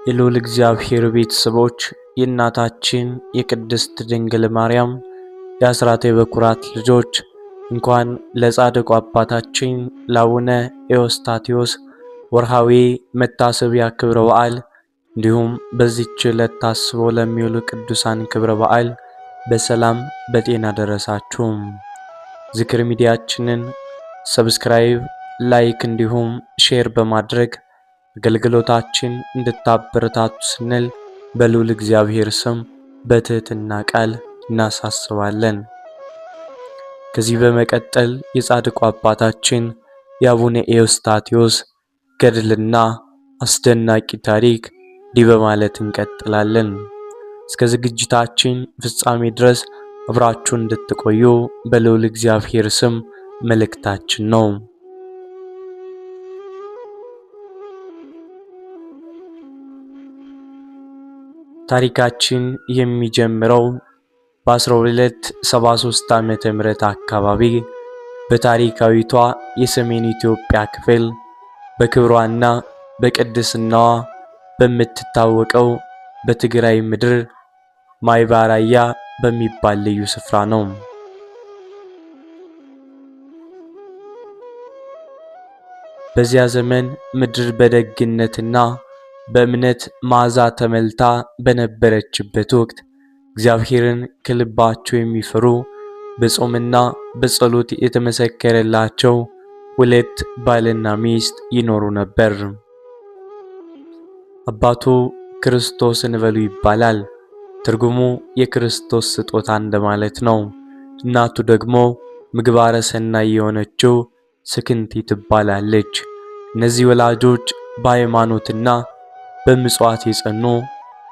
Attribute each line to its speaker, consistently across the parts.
Speaker 1: የልዑል እግዚአብሔር ቤተሰቦች የእናታችን የቅድስት ድንግል ማርያም የአስራት የበኩራት ልጆች እንኳን ለጻድቁ አባታችን ለአቡነ ኤዎስጣቴዎስ ወርሃዊ መታሰቢያ ክብረ በዓል እንዲሁም በዚህች ዕለት ታስበው ለሚውሉ ቅዱሳን ክብረ በዓል በሰላም በጤና ደረሳችሁ። ዝክር ሚዲያችንን ሰብስክራይብ፣ ላይክ እንዲሁም ሼር በማድረግ አገልግሎታችን እንድታበረታቱ ስንል በልዑል እግዚአብሔር ስም በትህትና ቃል እናሳስባለን። ከዚህ በመቀጠል የጻድቁ አባታችን የአቡነ ኤዎስጣቴዎስ ገድልና አስደናቂ ታሪክ እንዲህ በማለት እንቀጥላለን። እስከ ዝግጅታችን ፍጻሜ ድረስ አብራችሁን እንድትቆዩ በልዑል እግዚአብሔር ስም መልእክታችን ነው። ታሪካችን የሚጀምረው በ1273 ዓመተ ምህረት አካባቢ በታሪካዊቷ የሰሜን ኢትዮጵያ ክፍል በክብሯና በቅድስናዋ በምትታወቀው በትግራይ ምድር ማይባራያ በሚባል ልዩ ስፍራ ነው። በዚያ ዘመን ምድር በደግነትና በእምነት መዓዛ ተመልታ በነበረችበት ወቅት እግዚአብሔርን ከልባቸው የሚፈሩ በጾምና በጸሎት የተመሰከረላቸው ሁለት ባልና ሚስት ይኖሩ ነበር። አባቱ ክርስቶስ እንበሉ ይባላል። ትርጉሙ የክርስቶስ ስጦታ እንደማለት ነው። እናቱ ደግሞ ምግባረ ሰናይ የሆነችው ስክንቲ ትባላለች። እነዚህ ወላጆች በሃይማኖትና በምጽዋት የጸኑ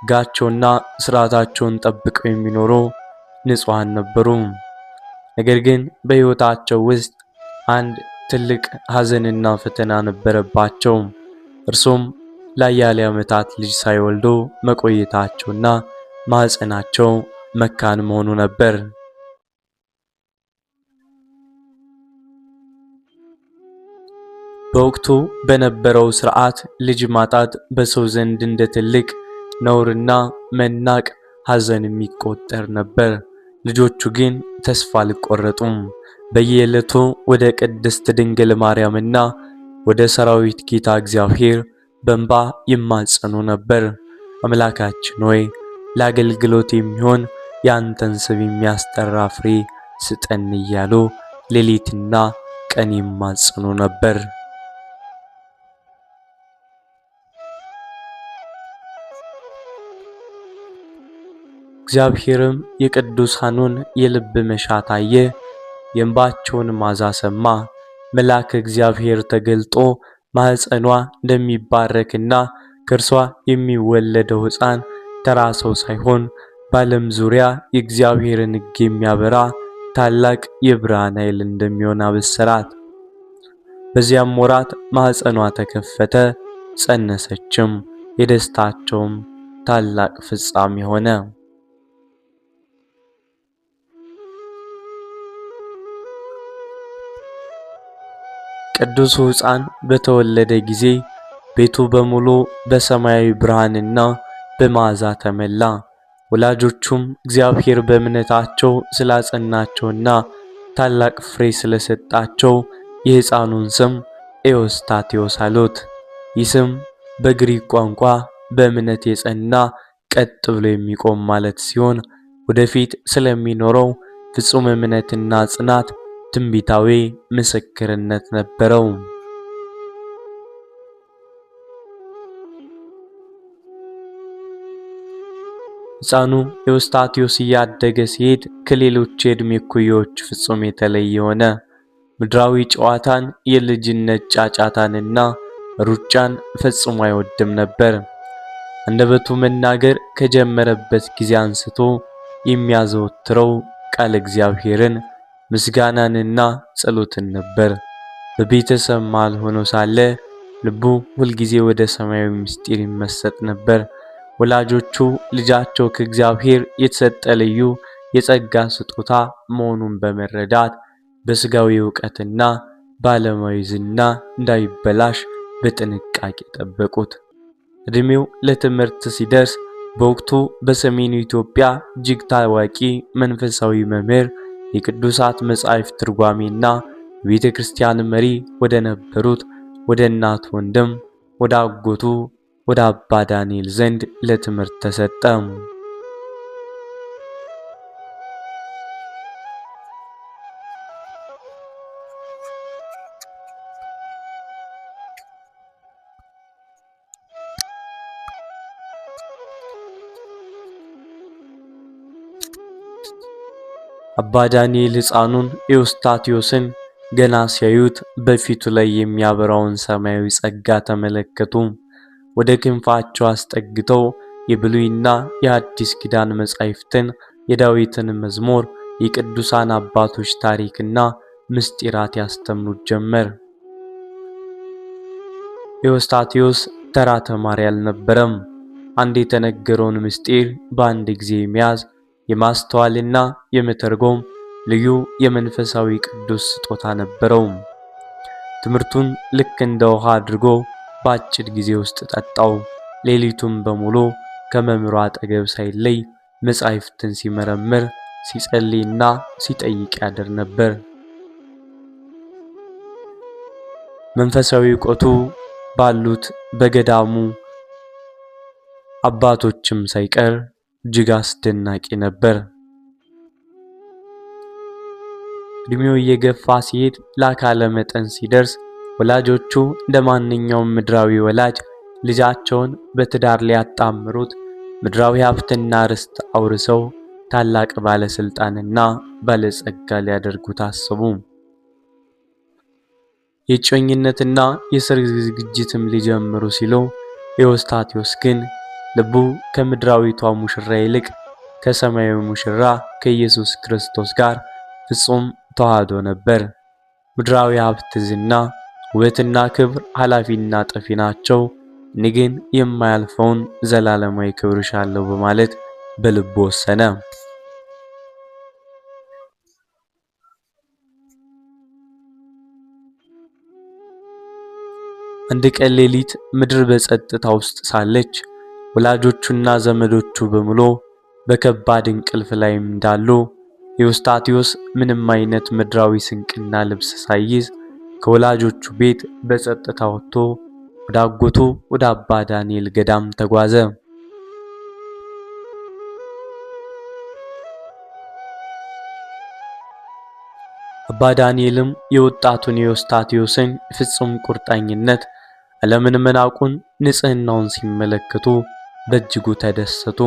Speaker 1: ጋቸውና ስርዓታቸውን ጠብቀው የሚኖሩ ንጹሃን ነበሩ። ነገር ግን በሕይወታቸው ውስጥ አንድ ትልቅ ሐዘንና ፈተና ነበረባቸው። እርሱም ለአያሌ ዓመታት ልጅ ሳይወልዱ መቆየታቸውና ማህፀናቸው መካን መሆኑ ነበር። በወቅቱ በነበረው ሥርዓት ልጅ ማጣት በሰው ዘንድ እንደ ትልቅ ነውርና መናቅ ሐዘን የሚቆጠር ነበር። ልጆቹ ግን ተስፋ አልቆረጡም። በየዕለቱ ወደ ቅድስት ድንግል ማርያምና ወደ ሰራዊት ጌታ እግዚአብሔር በእንባ ይማጸኑ ነበር። አምላካችን ሆይ ለአገልግሎት የሚሆን ያንተን ስም የሚያስጠራ ፍሬ ስጠን እያሉ ሌሊትና ቀን ይማጸኑ ነበር። እግዚአብሔርም የቅዱሳኑን የልብ መሻት አየ፣ የእንባቸውን ማዛ ሰማ። መልአከ እግዚአብሔር ተገልጦ ማኅፀኗ እንደሚባረክና ከእርሷ የሚወለደው ሕፃን ተራ ሰው ሳይሆን በዓለም ዙሪያ የእግዚአብሔርን ሕግ የሚያበራ ታላቅ የብርሃን ኃይል እንደሚሆን አበሰራት። በዚያም ወራት ማኅፀኗ ተከፈተ፣ ጸነሰችም። የደስታቸውም ታላቅ ፍጻሜ ሆነ። ቅዱሱ ሕፃን በተወለደ ጊዜ ቤቱ በሙሉ በሰማያዊ ብርሃንና በመዓዛ ተመላ። ወላጆቹም እግዚአብሔር በእምነታቸው ስላጸናቸውና ታላቅ ፍሬ ስለሰጣቸው የሕፃኑን ስም ኤዎስጣቴዎስ አሉት። ይህ ስም በግሪክ ቋንቋ በእምነት የጸና ቀጥ ብሎ የሚቆም ማለት ሲሆን ወደፊት ስለሚኖረው ፍጹም እምነትና ጽናት ትንቢታዊ ምስክርነት ነበረው። ሕፃኑ ኤዎስጣቴዎስ እያደገ ሲሄድ ከሌሎች የዕድሜ እኩዮች ፍጹም የተለየ ሆነ። ምድራዊ ጨዋታን፣ የልጅነት ጫጫታንና ሩጫን ፈጽሞ አይወድም ነበር። አንደበቱ መናገር ከጀመረበት ጊዜ አንስቶ የሚያዘወትረው ቃል እግዚአብሔርን ምስጋናንና ጸሎትን ነበር። በቤተሰብ መሃል ሆኖ ሳለ ልቡ ሁልጊዜ ወደ ሰማያዊ ምስጢር ይመሰጥ ነበር። ወላጆቹ ልጃቸው ከእግዚአብሔር የተሰጠ ልዩ የጸጋ ስጦታ መሆኑን በመረዳት በስጋዊ ዕውቀትና በዓለማዊ ዝና እንዳይበላሽ በጥንቃቄ ጠበቁት። ዕድሜው ለትምህርት ሲደርስ በወቅቱ በሰሜኑ ኢትዮጵያ እጅግ ታዋቂ መንፈሳዊ መምህር፣ የቅዱሳት መጻሕፍት ትርጓሜና የቤተ ክርስቲያን መሪ ወደ ነበሩት ወደ እናቱ ወንድም ወደ አጎቱ ወደ አባ ዳንኤል ዘንድ ለትምህርት ተሰጠ። አባ ዳንኤል ሕፃኑን ኤዎስጣቴዎስን ገና ሲያዩት በፊቱ ላይ የሚያበራውን ሰማያዊ ጸጋ ተመለከቱ። ወደ ክንፋቸው አስጠግተው የብሉይና የአዲስ ኪዳን መጻሕፍትን፣ የዳዊትን መዝሙር፣ የቅዱሳን አባቶች ታሪክና ምስጢራት ያስተምሩት ጀመር። ኤዎስጣቴዎስ ተራ ተማሪ አልነበረም። አንድ የተነገረውን ምስጢር በአንድ ጊዜ መያዝ የማስተዋልና የመተርጎም ልዩ የመንፈሳዊ ቅዱስ ስጦታ ነበረው። ትምህርቱን ልክ እንደ ውሃ አድርጎ በአጭር ጊዜ ውስጥ ጠጣው። ሌሊቱን በሙሉ ከመምህሩ አጠገብ ሳይለይ መጻሕፍትን ሲመረምር፣ ሲጸልይና ሲጠይቅ ያድር ነበር። መንፈሳዊ ዕውቀቱ ባሉት በገዳሙ አባቶችም ሳይቀር እጅግ አስደናቂ ነበር። ዕድሜው እየገፋ ሲሄድ ለአካለ መጠን ሲደርስ ወላጆቹ እንደማንኛውም ምድራዊ ወላጅ ልጃቸውን በትዳር ሊያጣምሩት ምድራዊ ሀብትና ርስት አውርሰው ታላቅ ባለስልጣንና ባለጸጋ ሊያደርጉት አሰቡ። የእጮኝነትና የሰርግ ዝግጅትም ሊጀምሩ ሲሉ ኤዎስጣቴዎስ ግን ልቡ ከምድራዊቷ ሙሽራ ይልቅ ከሰማያዊ ሙሽራ ከኢየሱስ ክርስቶስ ጋር ፍጹም ተዋህዶ ነበር። ምድራዊ ሀብት፣ ዝና፣ ውበትና ክብር ኃላፊና ጠፊ ናቸው፣ እኔ ግን የማያልፈውን ዘላለማዊ ክብር እሻለሁ በማለት በልቡ ወሰነ። አንድ ቀን ሌሊት ምድር በጸጥታ ውስጥ ሳለች ወላጆቹና ዘመዶቹ በሙሉ በከባድ እንቅልፍ ላይ እንዳሉ ኤዎስጣቴዎስ ምንም አይነት ምድራዊ ስንቅና ልብስ ሳይይዝ ከወላጆቹ ቤት በጸጥታ ወጥቶ ወደ አጎቱ ወደ አባ ዳንኤል ገዳም ተጓዘ። አባ ዳንኤልም የወጣቱን ኤዎስጣቴዎስን ፍጹም ቁርጠኝነት፣ ዓለምን መናቁን፣ ንጽሕናውን ሲመለከቱ በእጅጉ ተደሰቱ።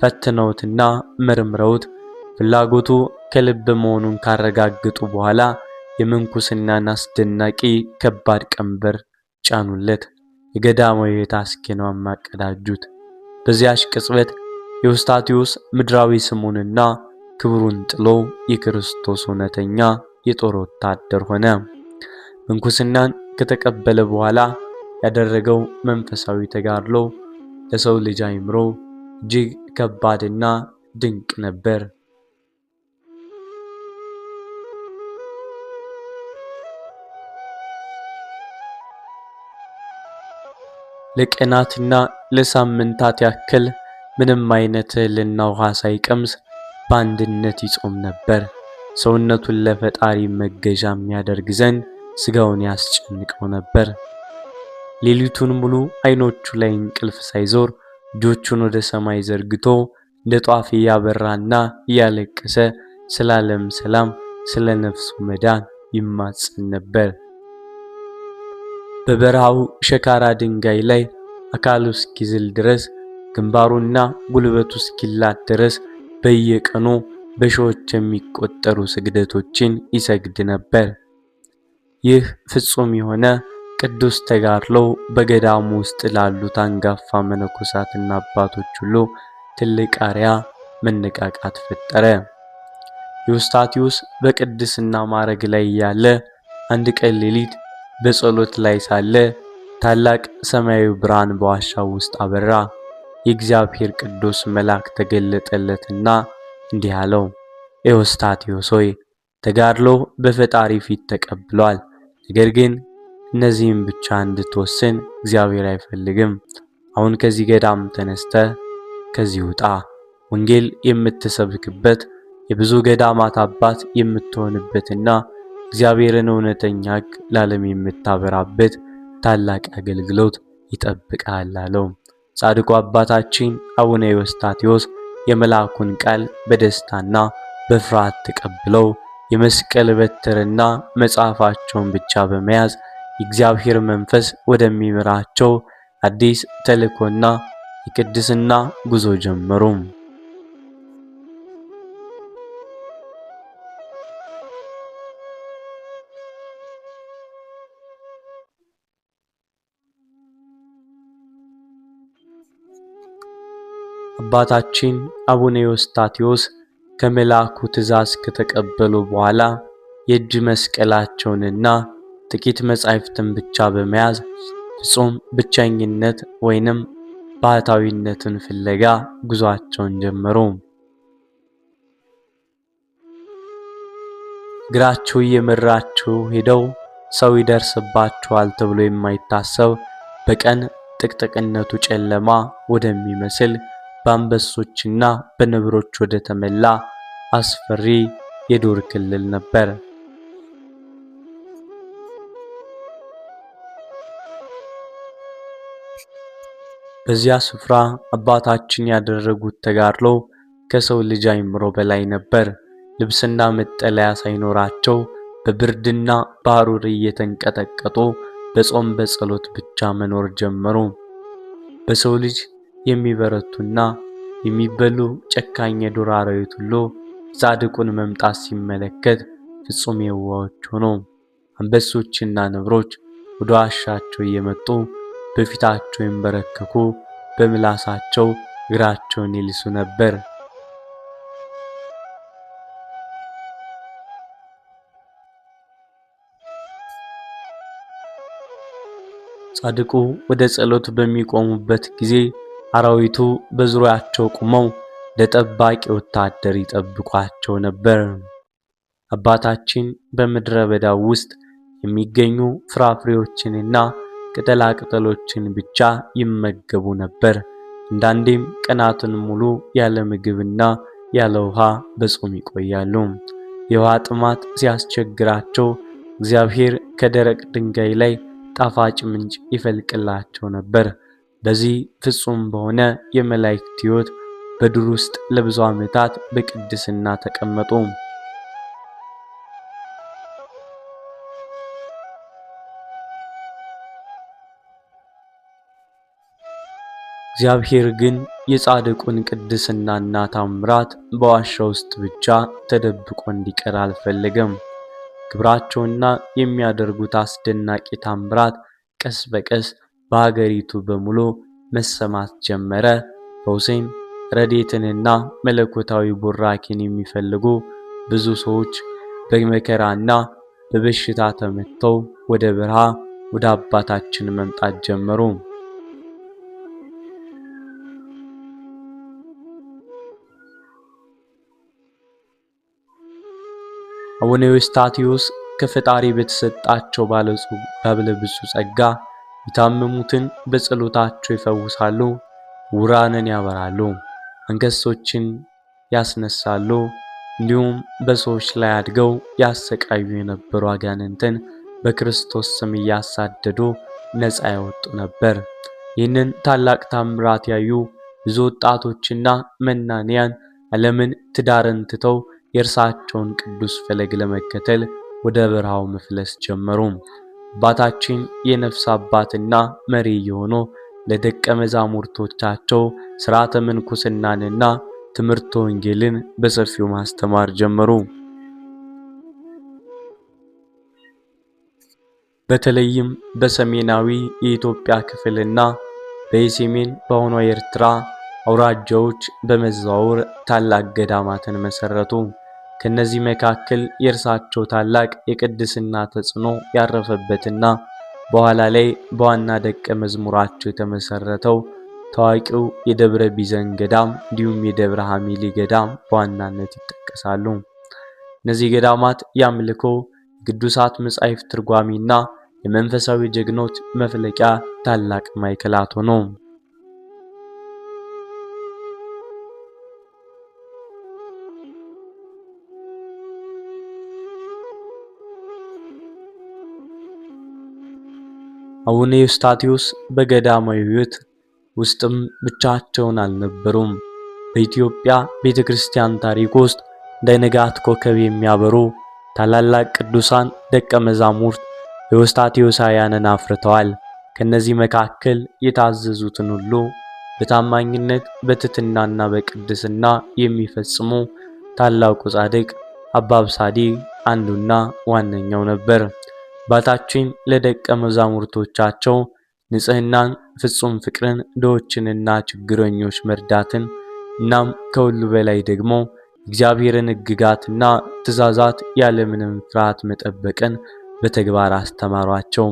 Speaker 1: ፈትነውትና መርምረውት ፍላጎቱ ከልብ መሆኑን ካረጋገጡ በኋላ የምንኩስናን አስደናቂ ከባድ ቀንበር ጫኑለት። የገዳማዊ ሕይወት አስኬናውን አቀዳጁት። በዚያች ቅጽበት ኤዎስጣቴዎስ ምድራዊ ስሙንና ክብሩን ጥሎ የክርስቶስ እውነተኛ የጦር ወታደር ሆነ። ምንኩስናን ከተቀበለ በኋላ ያደረገው መንፈሳዊ ተጋድሎ ለሰው ልጅ አእምሮ እጅግ ከባድና ድንቅ ነበር። ለቀናትና ለሳምንታት ያክል ምንም አይነት እህልና ውሃ ሳይቀምስ በአንድነት ይጾም ነበር። ሰውነቱን ለፈጣሪ መገዣ የሚያደርግ ዘንድ ስጋውን ያስጨንቀው ነበር። ሌሊቱን ሙሉ አይኖቹ ላይ እንቅልፍ ሳይዞር እጆቹን ወደ ሰማይ ዘርግቶ እንደ ጧፍ እያበራና እያለቀሰ ስለ ዓለም ሰላም፣ ስለ ነፍሱ መዳን ይማጸን ነበር። በበረሃው ሸካራ ድንጋይ ላይ አካሉ እስኪዝል ድረስ ግንባሩና ጉልበቱ እስኪላጥ ድረስ በየቀኑ በሺዎች የሚቆጠሩ ስግደቶችን ይሰግድ ነበር። ይህ ፍጹም የሆነ ቅዱስ ተጋድሎ በገዳሙ ውስጥ ላሉት አንጋፋ መነኮሳትና አባቶች ሁሉ ትልቅ አርያ መነቃቃት ፈጠረ። ኤዎስጣቴዎስ በቅድስና ማዕረግ ላይ ያለ አንድ ቀን ሌሊት በጸሎት ላይ ሳለ ታላቅ ሰማያዊ ብርሃን በዋሻው ውስጥ አበራ። የእግዚአብሔር ቅዱስ መልአክ ተገለጠለትና እንዲህ አለው፣ ኤዎስጣቴዎስ ሆይ ተጋድሎ በፈጣሪ ፊት ተቀብሏል። ነገር ግን እነዚህም ብቻ እንድትወስን እግዚአብሔር አይፈልግም። አሁን ከዚህ ገዳም ተነስተ ከዚህ ውጣ፣ ወንጌል የምትሰብክበት የብዙ ገዳማት አባት የምትሆንበትና እግዚአብሔርን እውነተኛ ሕግ ለዓለም የምታበራበት ታላቅ አገልግሎት ይጠብቃል አለው። ጻድቁ አባታችን አቡነ ዮስጣቴዎስ የመልአኩን ቃል በደስታና በፍርሃት ተቀብለው የመስቀል በትርና መጽሐፋቸውን ብቻ በመያዝ የእግዚአብሔር መንፈስ ወደሚመራቸው አዲስ ተልእኮና የቅድስና ጉዞ ጀመሩ። አባታችን አቡነ ዮስጣቴዎስ ከመልአኩ ትእዛዝ ከተቀበሉ በኋላ የእጅ መስቀላቸውንና ጥቂት መጻሕፍትን ብቻ በመያዝ ፍጹም ብቸኝነት ወይንም ባህታዊነትን ፍለጋ ጉዟቸውን ጀመሩ። እግራቸው እየመራቸው ሄደው ሰው ይደርስባቸዋል ተብሎ የማይታሰብ በቀን ጥቅጥቅነቱ ጨለማ ወደሚመስል በአንበሶችና በነብሮች ወደ ተመላ አስፈሪ የዱር ክልል ነበር። በዚያ ስፍራ አባታችን ያደረጉት ተጋድሎ ከሰው ልጅ አእምሮ በላይ ነበር። ልብስና መጠለያ ሳይኖራቸው በብርድና በሐሩር እየተንቀጠቀጡ በጾም በጸሎት ብቻ መኖር ጀመሩ። በሰው ልጅ የሚበረቱና የሚበሉ ጨካኝ የዱር አራዊት ሁሉ ጻድቁን መምጣት ሲመለከት ፍጹም የዋሆች ሆኑ። አንበሶችና ነብሮች ወደ ዋሻቸው እየመጡ በፊታቸው ይንበረከኩ፣ በምላሳቸው እግራቸውን ይልሱ ነበር። ጻድቁ ወደ ጸሎት በሚቆሙበት ጊዜ አራዊቱ በዙሪያቸው ቆመው ለጠባቂ ወታደር ይጠብቋቸው ነበር። አባታችን በምድረ በዳው ውስጥ የሚገኙ ፍራፍሬዎችንና ቅጠላ ቅጠሎችን ብቻ ይመገቡ ነበር። አንዳንዴም ቀናትን ሙሉ ያለ ምግብና ያለ ውሃ በጾም ይቆያሉ። የውሃ ጥማት ሲያስቸግራቸው እግዚአብሔር ከደረቅ ድንጋይ ላይ ጣፋጭ ምንጭ ይፈልቅላቸው ነበር። በዚህ ፍጹም በሆነ የመላእክት ሕይወት በዱር ውስጥ ለብዙ ዓመታት በቅድስና ተቀመጡ። እግዚአብሔር ግን የጻድቁን ቅድስናና ታምራት በዋሻ ውስጥ ብቻ ተደብቆ እንዲቀር አልፈለገም። ክብራቸውና የሚያደርጉት አስደናቂ ታምራት ቀስ በቀስ በሀገሪቱ በሙሉ መሰማት ጀመረ። ፈውስን፣ ረድኤትንና መለኮታዊ ቡራኬን የሚፈልጉ ብዙ ሰዎች በመከራና በበሽታ ተመትተው ወደ በረሃ ወደ አባታችን መምጣት ጀመሩ። አቡነ ዮስጣቴዎስ ከፈጣሪ በተሰጣቸው ባለብዙ ጸጋ የታመሙትን በጸሎታቸው ይፈውሳሉ፣ ዕውራንን ያበራሉ፣ አንካሶችን ያስነሳሉ። እንዲሁም በሰዎች ላይ አድገው ያሰቃዩ የነበሩ አጋንንትን በክርስቶስ ስም እያሳደዱ ነፃ ያወጡ ነበር። ይህንን ታላቅ ታምራት ያዩ ብዙ ወጣቶችና መናንያን ዓለምን፣ ትዳርን ትተው የእርሳቸውን ቅዱስ ፈለግ ለመከተል ወደ በረሃው መፍለስ ጀመሩ። አባታችን የነፍስ አባትና መሪ የሆኑ ለደቀ መዛሙርቶቻቸው ሥርዓተ ምንኩስናንና ትምህርተ ወንጌልን በሰፊው ማስተማር ጀመሩ። በተለይም በሰሜናዊ የኢትዮጵያ ክፍልና በሰሜን በሆነው የኤርትራ አውራጃዎች በመዘዋወር ታላቅ ገዳማትን መሰረቱ። ከነዚህ መካከል የእርሳቸው ታላቅ የቅድስና ተጽዕኖ ያረፈበትና በኋላ ላይ በዋና ደቀ መዝሙራቸው የተመሰረተው ታዋቂው የደብረ ቢዘን ገዳም እንዲሁም የደብረ ሐሚሊ ገዳም በዋናነት ይጠቀሳሉ። እነዚህ ገዳማት የአምልኮ፣ የቅዱሳት መጻሕፍት ትርጓሜና የመንፈሳዊ ጀግኖች መፍለቂያ ታላቅ ማዕከላት ሆኑ። አቡነ ዮስጣቴዎስ በገዳማዊ ሕይወት ውስጥም ብቻቸውን አልነበሩም። በኢትዮጵያ ቤተክርስቲያን ታሪክ ውስጥ እንደ ንጋት ኮከብ የሚያበሩ ታላላቅ ቅዱሳን ደቀ መዛሙርት የዮስጣቴዎሳውያንን አፍርተዋል። ከነዚህ መካከል የታዘዙትን ሁሉ በታማኝነት በትሕትናና በቅድስና የሚፈጽሙ ታላቁ ጻድቅ አባ አብሳዲ አንዱና ዋነኛው ነበር። አባታችን ለደቀ መዛሙርቶቻቸው ንጽሕናን፣ ፍጹም ፍቅርን፣ ድሆችንና ችግረኞች መርዳትን እናም ከሁሉ በላይ ደግሞ እግዚአብሔርን ሕግጋትና ትእዛዛት ያለምንም ፍርሃት መጠበቅን በተግባር አስተማሯቸው።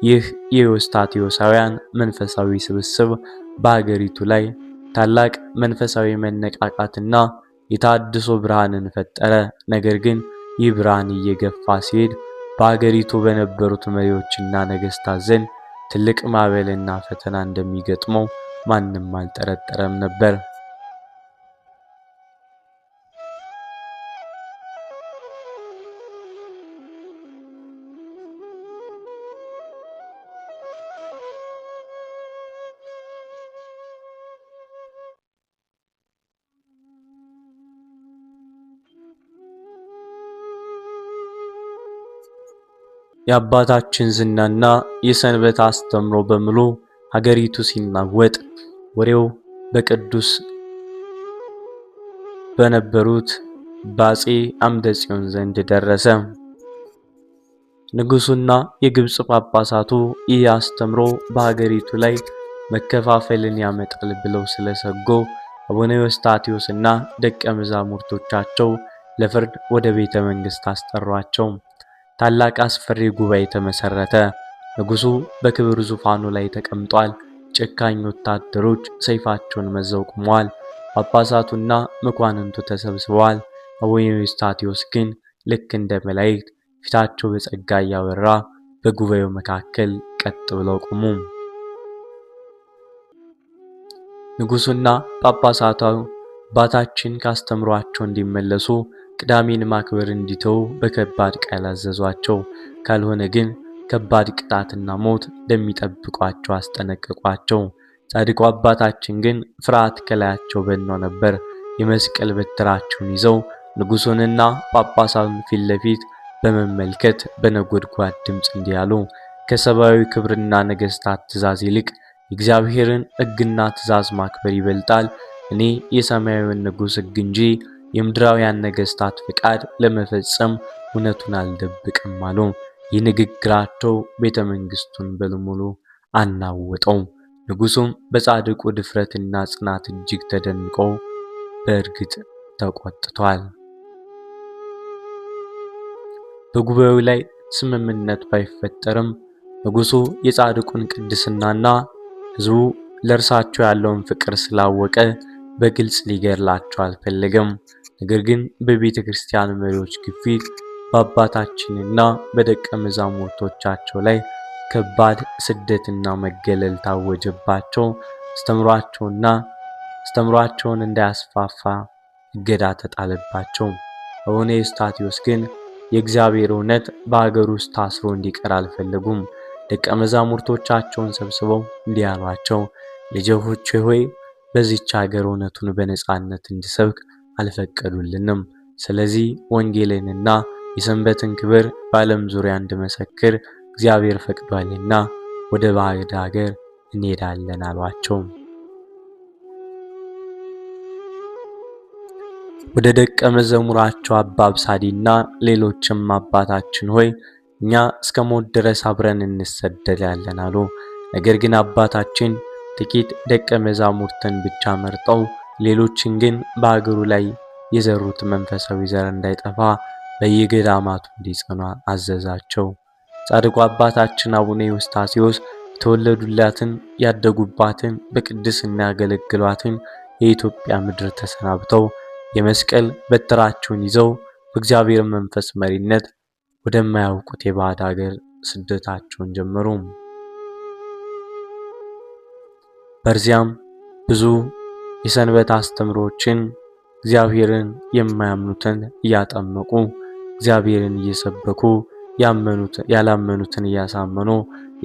Speaker 1: ይህ የዮስጣቴዎሳውያን መንፈሳዊ ስብስብ በአገሪቱ ላይ ታላቅ መንፈሳዊ መነቃቃትና የታድሶ ብርሃንን ፈጠረ። ነገር ግን ይህ ብርሃን እየገፋ ሲሄድ በአገሪቱ በነበሩት መሪዎችና ነገሥታት ዘንድ ትልቅ ማዕበልና ፈተና እንደሚገጥመው ማንም አልጠረጠረም ነበር። የአባታችን ዝናና የሰንበት አስተምሮ በሙሉ ሀገሪቱ ሲናወጥ ወሬው በቅዱስ በነበሩት በአፄ አምደ ጽዮን ዘንድ ደረሰ። ንጉሱና የግብጽ ጳጳሳቱ ይህ አስተምሮ በሀገሪቱ ላይ መከፋፈልን ያመጣል ብለው ስለሰጉ አቡነ ዮስጣቴዎስና ደቀ መዛሙርቶቻቸው ለፍርድ ወደ ቤተ መንግሥት አስጠሯቸው። ታላቅ አስፈሪ ጉባኤ ተመሰረተ። ንጉሱ በክብር ዙፋኑ ላይ ተቀምጧል። ጨካኝ ወታደሮች ሰይፋቸውን መዘው ቆመዋል። ጳጳሳቱና መኳንንቱ ተሰብስበዋል። አቡነ ዮስጣቴዎስ ግን ልክ እንደ መላእክት ፊታቸው በጸጋ እያበራ በጉባኤው መካከል ቀጥ ብለው ቆሙ። ንጉሱና ጳጳሳቱ አባታችን ካስተምሯቸው እንዲመለሱ ቅዳሜን ማክበር እንዲተው በከባድ ቃል አዘዟቸው። ካልሆነ ግን ከባድ ቅጣትና ሞት እንደሚጠብቋቸው አስጠነቀቋቸው። ጻድቁ አባታችን ግን ፍርሃት ከላያቸው በኖ ነበር። የመስቀል በትራቸውን ይዘው ንጉሱንና ጳጳሳቱን ፊት ለፊት በመመልከት በነጎድጓድ ድምፅ እንዲህ አሉ። ከሰብአዊ ክብርና ነገሥታት ትእዛዝ ይልቅ የእግዚአብሔርን ሕግና ትእዛዝ ማክበር ይበልጣል። እኔ የሰማያዊውን ንጉሥ ሕግ እንጂ የምድራውያን ነገሥታት ፍቃድ ለመፈጸም እውነቱን አልደብቅም አሉ። ይህ ንግግራቸው ቤተ መንግሥቱን በሙሉ አናወጠው። ንጉሱም በጻድቁ ድፍረትና ጽናት እጅግ ተደንቆ በእርግጥ ተቆጥቷል። በጉባኤው ላይ ስምምነት ባይፈጠርም ንጉሱ የጻድቁን ቅድስናና ሕዝቡ ለእርሳቸው ያለውን ፍቅር ስላወቀ በግልጽ ሊገድላቸው አልፈለገም። ነገር ግን በቤተ ክርስቲያን መሪዎች ግፊት በአባታችንና በደቀ መዛሙርቶቻቸው ላይ ከባድ ስደትና መገለል ታወጀባቸው። አስተምሯቸውን እንዳያስፋፋ እገዳ ተጣለባቸው። አቡነ ዮስጣቴዎስ ግን የእግዚአብሔር እውነት በአገር ውስጥ ታስሮ እንዲቀር አልፈለጉም። ደቀ መዛሙርቶቻቸውን ሰብስበው እንዲህ አሏቸው፣ ልጆቼ ሆይ በዚች ሀገር እውነቱን በነጻነት እንድሰብክ አልፈቀዱልንም። ስለዚህ ወንጌልንና የሰንበትን ክብር በዓለም ዙሪያ እንድመሰክር እግዚአብሔር ፈቅዷልና ወደ ባዕድ ሀገር እንሄዳለን አሏቸው። ወደ ደቀ መዛሙራቸው አባ አብሳዲና ሌሎችም አባታችን ሆይ እኛ እስከ ሞት ድረስ አብረን እንሰደዳለን አሉ። ነገር ግን አባታችን ጥቂት ደቀ መዛሙርትን ብቻ መርጠው ሌሎችን ግን በአገሩ ላይ የዘሩት መንፈሳዊ ዘር እንዳይጠፋ በየገዳማቱ እንዲጸኑ አዘዛቸው። ጻድቁ አባታችን አቡነ ዮስጣቴዎስ የተወለዱላትን ያደጉባትን በቅድስና ያገለግሏትን የኢትዮጵያ ምድር ተሰናብተው የመስቀል በትራቸውን ይዘው በእግዚአብሔር መንፈስ መሪነት ወደማያውቁት የባዕድ ሀገር ስደታቸውን ጀመሩ። በዚያም ብዙ የሰንበት አስተምሮችን እግዚአብሔርን የማያምኑትን እያጠመቁ እግዚአብሔርን እየሰበኩ ያላመኑትን እያሳመኑ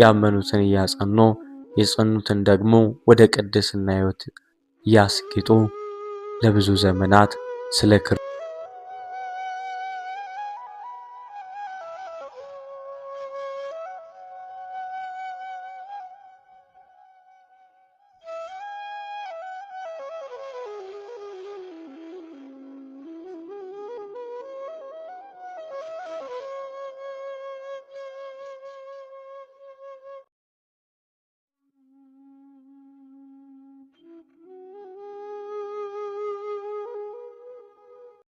Speaker 1: ያመኑትን እያጸኑ የጸኑትን ደግሞ ወደ ቅድስና ሕይወት እያስጌጡ ለብዙ ዘመናት ስለ